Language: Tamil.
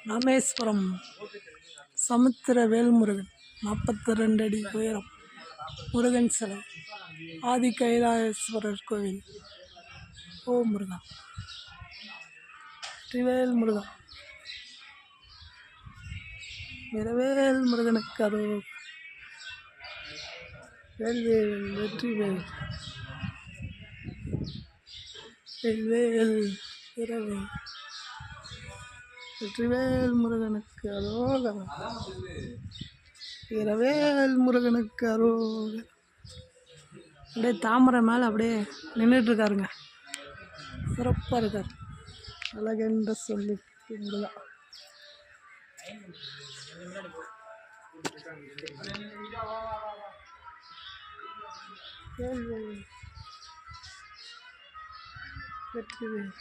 ராமேஸ்வரம் சமுத்திர வேல்முருகன் 42 அடி உயரம் முருகன் சிலை ஆதி கைலாயேஸ்வரர் கோவில். ஓ முருகா, வெற்றிவேல் முருகா, வீரவேல் முருகனுக்கு அருள். வேல்வேல் வெற்றிவேல், வேல்வேல் வீரவேல், வெற்றிவேல் முருகனுக்கு அரோகரம். வீரவேல் முருகனுக்கு அரோகரம். அப்படியே தாமரை மேலே அப்படியே நின்றுட்டு இருக்காருங்க. சிறப்பாக இருக்கார். அழகென்ற சொல்லி முருகா. வெற்றிவேல், வெற்றிவேல்.